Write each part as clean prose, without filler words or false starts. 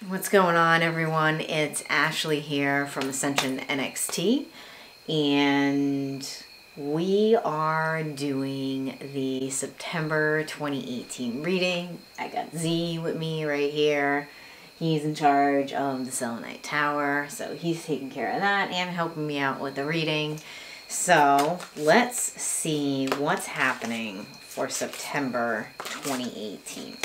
What's going on, everyone? It's Ashley here from Ascension NXT, and we are doing the September 2018 reading. I got Z with me right here. He's in charge of the Selenite Tower, so he's taking care of that and helping me out with the reading. So let's see what's happening for September 2018.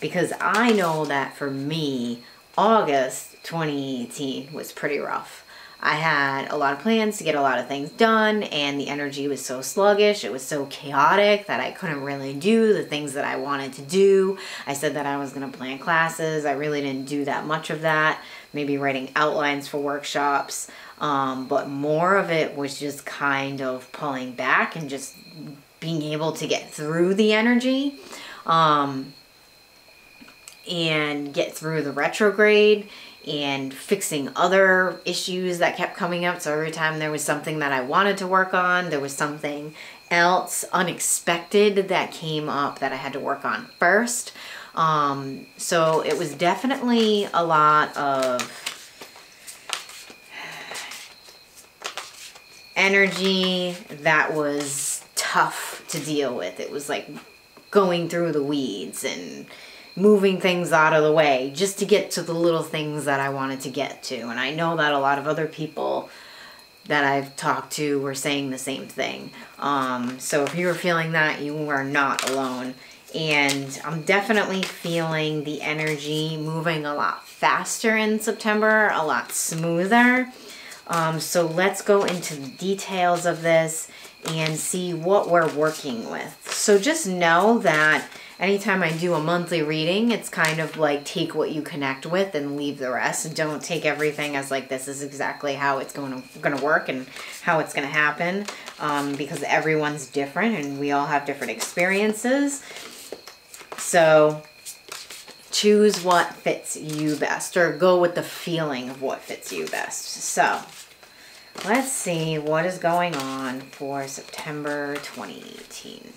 Because I know that for me, August 2018 was pretty rough. I had a lot of plans to get a lot of things done, and the energy was so sluggish, it was so chaotic that I couldn't really do the things that I wanted to do. I said that I was going to plan classes. I really didn't do that much of that. Maybe writing outlines for workshops, but more of it was just kind of pulling back and just being able to get through the energy. And get through the retrograde and fixing other issues that kept coming up. So every time there was something that I wanted to work on, there was something else unexpected that came up that I had to work on first. So it was definitely a lot of energy that was tough to deal with. It was like going through the weeds and moving things out of the way just to get to the little things that I wanted to get to. And I know that a lot of other people that I've talked to were saying the same thing. So if you were feeling that, you are not alone. And I'm definitely feeling the energy moving a lot faster in September, a lot smoother. So let's go into the details of this and see what we're working with. So just know that anytime I do a monthly reading, it's kind of like take what you connect with and leave the rest. Don't take everything as like this is exactly how it's going to work and how it's going to happen, because everyone's different and we all have different experiences. So choose what fits you best, or go with the feeling of what fits you best. So let's see what is going on for September 2018.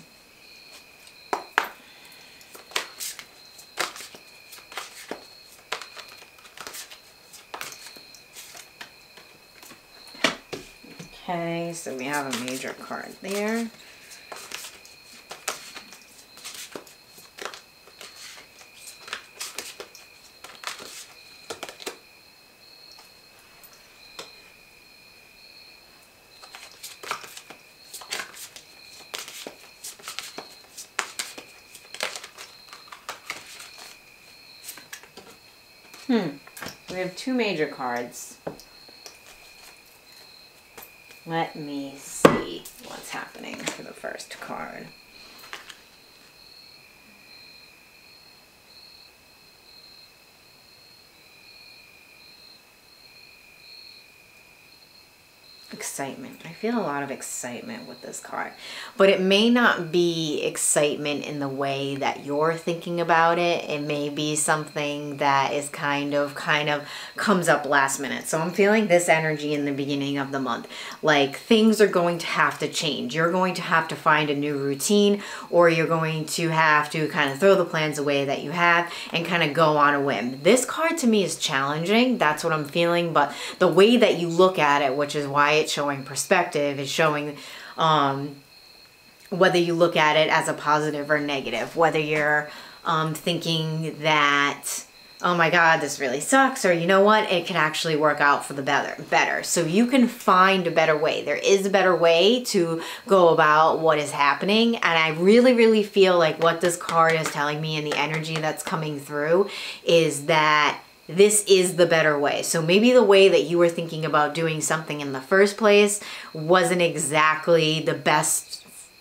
Okay, so we have a major card there. We have two major cards. Let me see what's happening for the first card. Excitement. I feel a lot of excitement with this card, but it may not be excitement in the way that you're thinking about it. It may be something that is kind of comes up last minute. So I'm feeling this energy in the beginning of the month. Like things are going to have to change. You're going to have to find a new routine, or you're going to have to kind of throw the plans away that you have and kind of go on a whim. This card to me is challenging. That's what I'm feeling, but the way that you look at it, which is why it's showing perspective, is showing whether you look at it as a positive or negative, whether you're thinking that, oh my God, this really sucks, or you know what, it can actually work out for the better. So you can find a better way. There is a better way to go about what is happening. And I really, really feel like what this card is telling me and the energy that's coming through is that this is the better way. So maybe the way that you were thinking about doing something in the first place wasn't exactly the best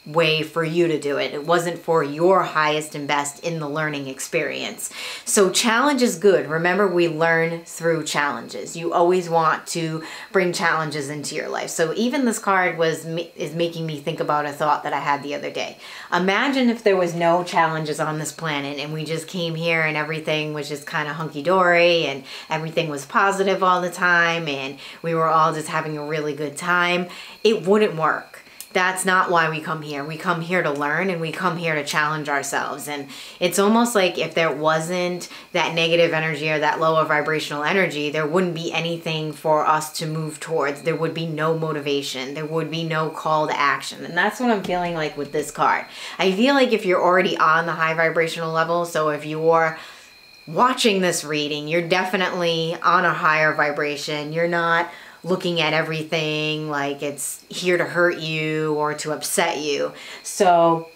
way for you to do it. It wasn't for your highest and best in the learning experience. So challenge is good. Remember, we learn through challenges. You always want to bring challenges into your life. So even this card is making me think about a thought that I had the other day. Imagine if there was no challenges on this planet and we just came here and everything was just kind of hunky-dory and everything was positive all the time and we were all just having a really good time. It wouldn't work. that's not why we come here. We come here to learn, and we come here to challenge ourselves. And it's almost like if there wasn't that negative energy or that lower vibrational energy, there wouldn't be anything for us to move towards. There would be no motivation. There would be no call to action. And that's what I'm feeling like with this card. I feel like if you're already on the high vibrational level, so if you're watching this reading, you're definitely on a higher vibration. You're not looking at everything like it's here to hurt you or to upset you. So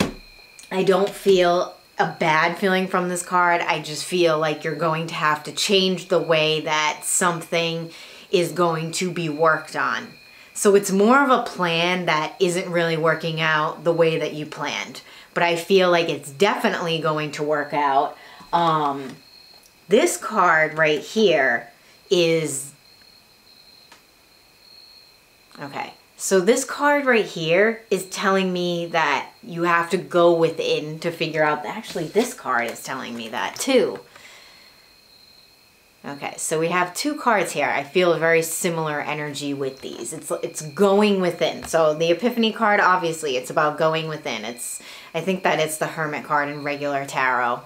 I don't feel a bad feeling from this card. I just feel like you're going to have to change the way that something is going to be worked on. So it's more of a plan that isn't really working out the way that you planned. But I feel like it's definitely going to work out. This card right here is... Okay, so this card right here is telling me that you have to go within to figure out... Actually, this card is telling me that too. Okay, so we have two cards here. I feel a very similar energy with these. It's going within. So the Epiphany card, obviously, it's about going within. I think that it's the Hermit card in regular tarot.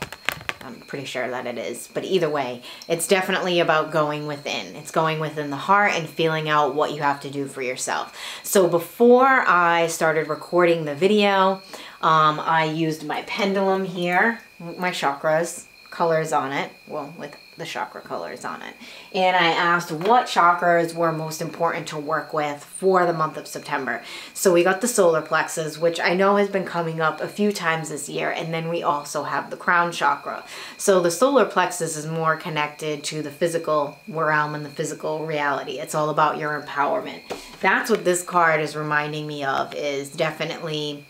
I'm pretty sure that it is. But either way, it's definitely about going within. It's going within the heart and feeling out what you have to do for yourself. So before I started recording the video, I used my pendulum here, my chakras, colors on it. Well, with the chakra colors on it. And I asked what chakras were most important to work with for the month of September. So we got the solar plexus, which I know has been coming up a few times this year. And then we also have the crown chakra. So the solar plexus is more connected to the physical realm and the physical reality. It's all about your empowerment. That's what this card is reminding me of, is definitely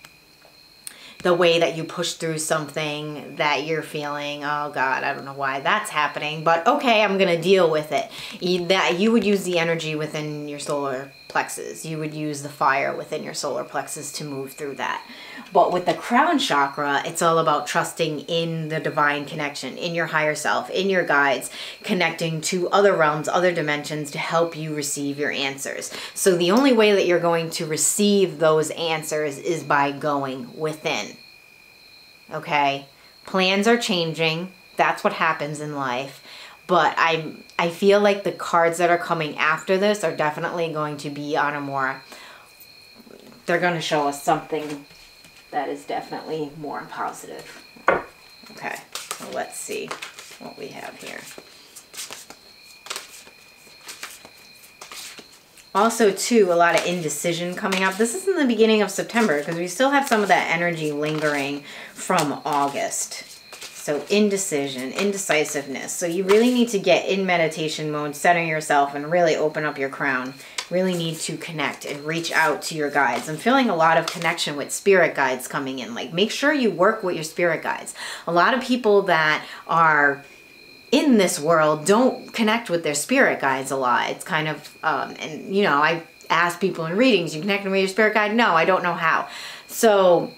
the way that you push through something that you're feeling, oh God, I don't know why that's happening, but okay, I'm gonna deal with it. You would use the energy within your solar plexus. You would use the fire within your solar plexus to move through that. But with the crown chakra, it's all about trusting in the divine connection, in your higher self, in your guides, connecting to other realms, other dimensions to help you receive your answers. So the only way that you're going to receive those answers is by going within. Okay? Plans are changing. That's what happens in life. But I feel like the cards that are coming after this are definitely going to be on a more... They're going to show us something that is definitely more positive. Okay, so let's see what we have here. Also, too, a lot of indecision coming up. This is in the beginning of September because we still have some of that energy lingering from August. So indecision, indecisiveness. So you really need to get in meditation mode, center yourself, and really open up your crown. Really need to connect and reach out to your guides. I'm feeling a lot of connection with spirit guides coming in. Like, make sure you work with your spirit guides. A lot of people that are in this world don't connect with their spirit guides a lot. It's kind of, and you know, I ask people in readings, you connecting with your spirit guide? No, I don't know how. So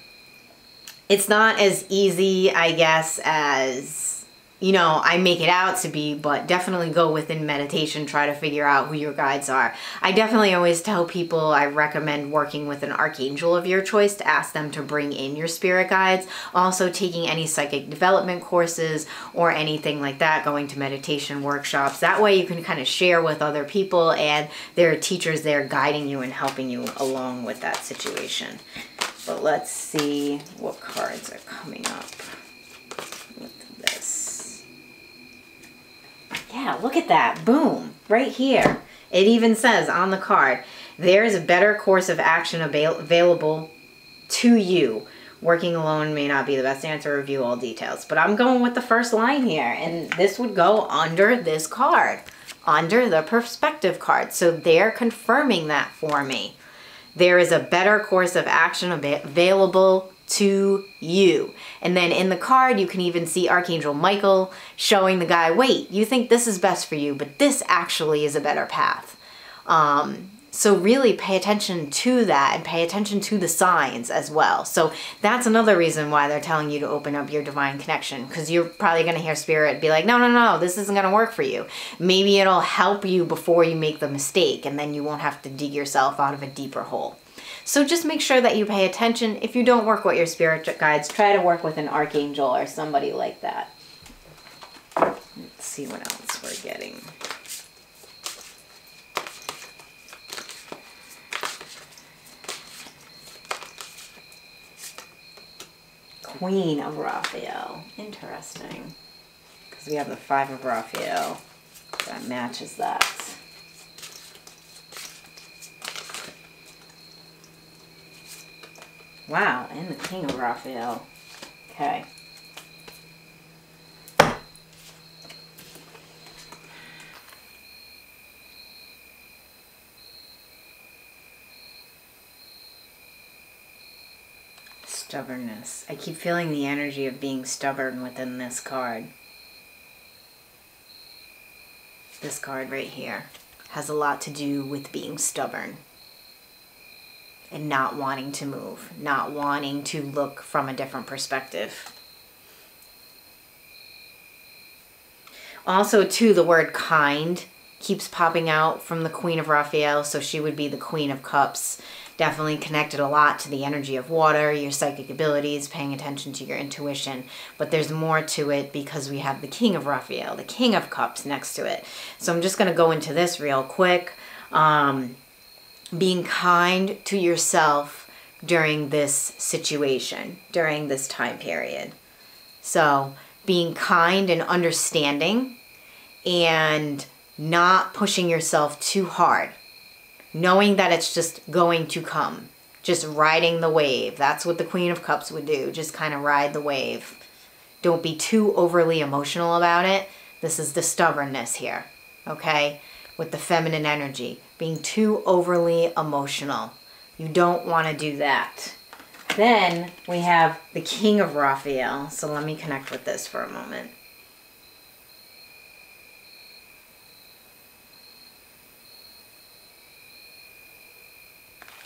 it's not as easy, I guess, as, you know, I make it out to be, but definitely go within meditation, try to figure out who your guides are. I definitely always tell people I recommend working with an archangel of your choice to ask them to bring in your spirit guides. Also taking any psychic development courses or anything like that, going to meditation workshops. That way you can kind of share with other people and there are teachers there guiding you and helping you along with that situation. But let's see what cards are coming up with this. Yeah, look at that. Boom. Right here. It even says on the card, there is a better course of action available to you. Working alone may not be the best answer. Review all details. But I'm going with the first line here. And this would go under this card. Under the perspective card. So they're confirming that for me. There is a better course of action available to you. And then in the card, you can even see Archangel Michael showing the guy, wait, you think this is best for you, but this actually is a better path. So really pay attention to that and pay attention to the signs as well. So that's another reason why they're telling you to open up your divine connection, because you're probably going to hear spirit be like, no, no, no, this isn't going to work for you. Maybe it'll help you before you make the mistake and then you won't have to dig yourself out of a deeper hole. So just make sure that you pay attention. If you don't work with your spirit guides, try to work with an archangel or somebody like that. Let's see what else we're getting. Queen of Raphael. Interesting. Because we have the 5 of Raphael. That matches that. Wow, and the King of Raphael. Okay. Stubbornness. I keep feeling the energy of being stubborn within this card. This card right here has a lot to do with being stubborn and not wanting to move, not wanting to look from a different perspective. Also, too, the word kind keeps popping out from the Queen of Raphael, so she would be the Queen of Cups. Definitely connected a lot to the energy of water, your psychic abilities, paying attention to your intuition. But there's more to it because we have the King of Raphael, the King of Cups next to it. So I'm just going to go into this real quick. Being kind to yourself during this situation, during this time period. So being kind and understanding and not pushing yourself too hard. Knowing that it's just going to come. Just riding the wave. That's what the Queen of Cups would do. Just kind of ride the wave. Don't be too overly emotional about it. This is the stubbornness here. Okay? With the feminine energy. Being too overly emotional. You don't want to do that. Then we have the King of Raphael. So let me connect with this for a moment.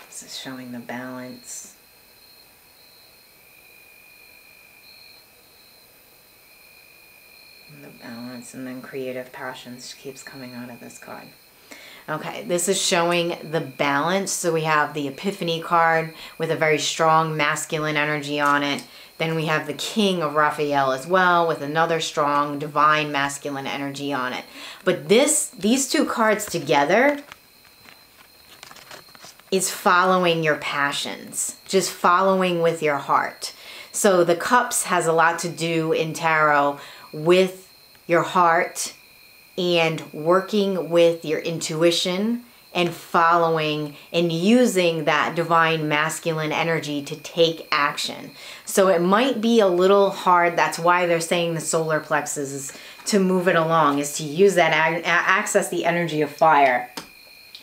This is showing the balance. And the balance, and then creative passions keeps coming out of this card. Okay, this is showing the balance. So we have the Epiphany card with a very strong masculine energy on it. Then we have the King of Raphael as well with another strong divine masculine energy on it. But these two cards together is following your passions, just following with your heart. So the Cups has a lot to do in tarot with your heart and working with your intuition and following and using that divine masculine energy to take action. So it might be a little hard. That's why they're saying the solar plexus is to move it along, is to use that, access the energy of fire.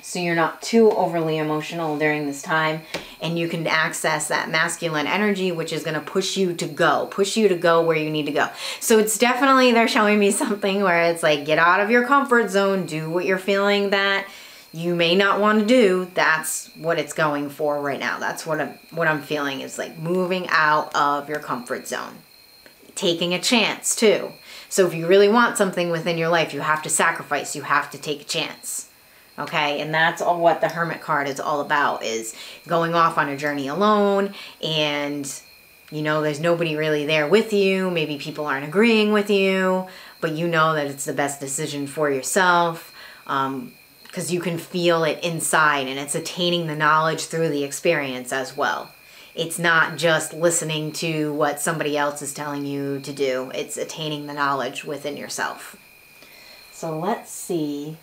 So you're not too overly emotional during this time, and you can access that masculine energy, which is going to push you to go where you need to go. So it's definitely, they're showing me something where it's like, get out of your comfort zone, do what you're feeling that you may not want to do. That's what it's going for right now. That's what I'm feeling is like moving out of your comfort zone, taking a chance too. So if you really want something within your life, you have to sacrifice, you have to take a chance. Okay, and that's all what the Hermit card is all about, is going off on a journey alone, and you know there's nobody really there with you. Maybe people aren't agreeing with you, but you know that it's the best decision for yourself, because you can feel it inside, and it's attaining the knowledge through the experience as well. It's not just listening to what somebody else is telling you to do. It's attaining the knowledge within yourself. So let's see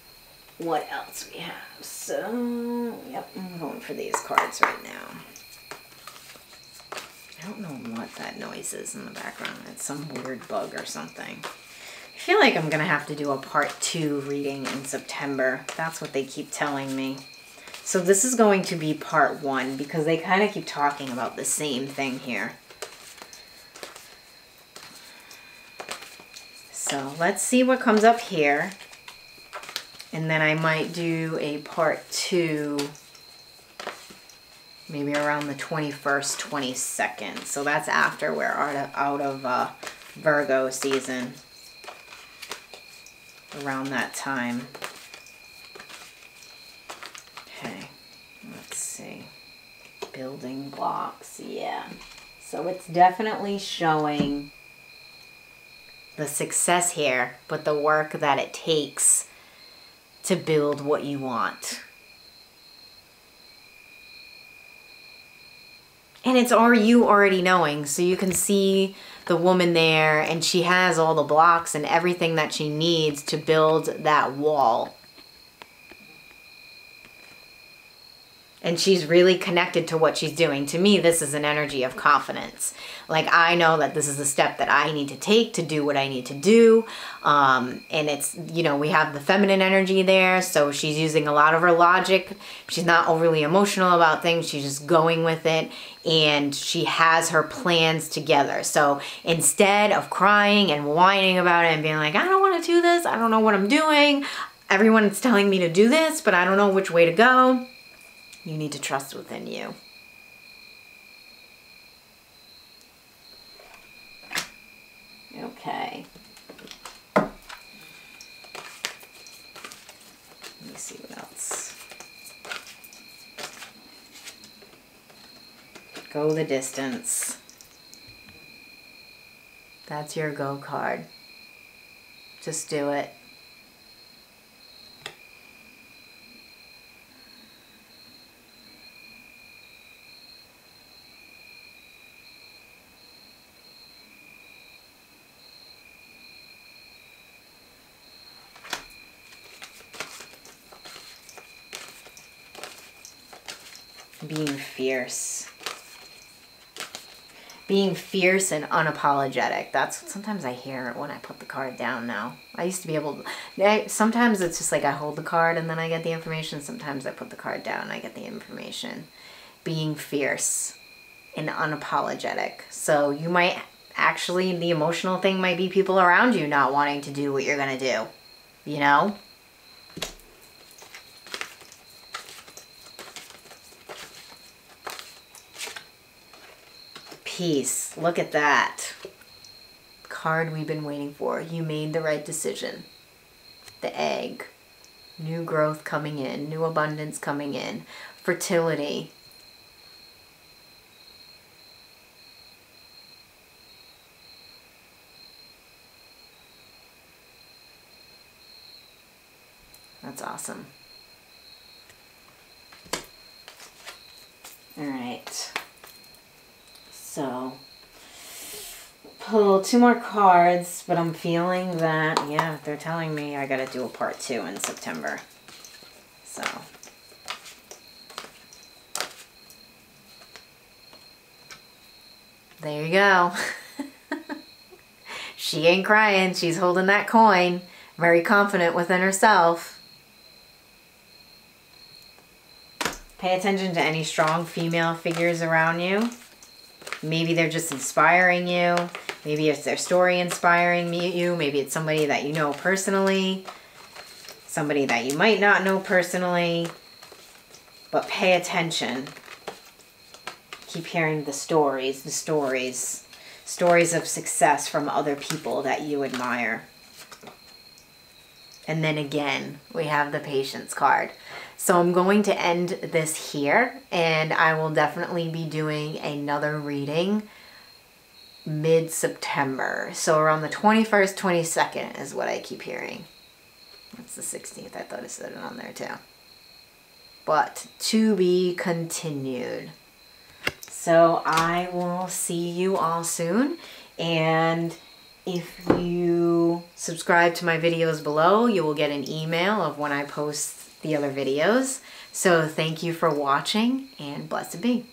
what else we have. So, yep, I'm going for these cards right now. I don't know what that noise is in the background. It's some weird bug or something. I feel like I'm going to have to do a part 2 reading in September. That's what they keep telling me. So this is going to be part 1 because they kind of keep talking about the same thing here. So let's see what comes up here. And then I might do a part 2 maybe around the 21st, 22nd. So that's after we're out of Virgo season. Around that time. Okay, let's see. Building blocks, yeah. So it's definitely showing the success here, but the work that it takes to build what you want. And it's you already knowing, so you can see the woman there, and she has all the blocks and everything that she needs to build that wall. And she's really connected to what she's doing. To me, this is an energy of confidence. Like, I know that this is a step that I need to take to do what I need to do. And it's, you know, we have the feminine energy there. So she's using a lot of her logic. She's not overly emotional about things. She's just going with it. And she has her plans together. So instead of crying and whining about it and being like, I don't want to do this, I don't know what I'm doing, everyone's telling me to do this, but I don't know which way to go. You need to trust within you. Okay. Let me see what else. Go the distance. That's your go card. Just do it. Being fierce. Being fierce and unapologetic. That's what sometimes I hear when I put the card down now. I used to be able to, sometimes it's just like I hold the card and then I get the information. Sometimes I put the card down and I get the information. Being fierce and unapologetic. So you might actually, the emotional thing might be people around you not wanting to do what you're going to do. You know? Peace. Look at that. Card we've been waiting for. You made the right decision. The egg. New growth coming in. New abundance coming in. Fertility. That's awesome. All right. So, pull 2 more cards, but I'm feeling that, yeah, they're telling me I gotta do a part 2 in September. So, there you go. She ain't crying. She's holding that coin. Very confident within herself. Pay attention to any strong female figures around you. Maybe they're just inspiring you. Maybe it's their story inspiring you. Maybe it's somebody that you know personally. Somebody that you might not know personally. But pay attention. Keep hearing the stories. Stories of success from other people that you admire. And then again, we have the Patience card. So I'm going to end this here, and I will definitely be doing another reading mid-September. So around the 21st, 22nd is what I keep hearing. That's the 16th. I thought I said it on there too. But to be continued. So I will see you all soon, and if you subscribe to my videos below, you will get an email of when I post the other videos. So thank you for watching, and blessed be.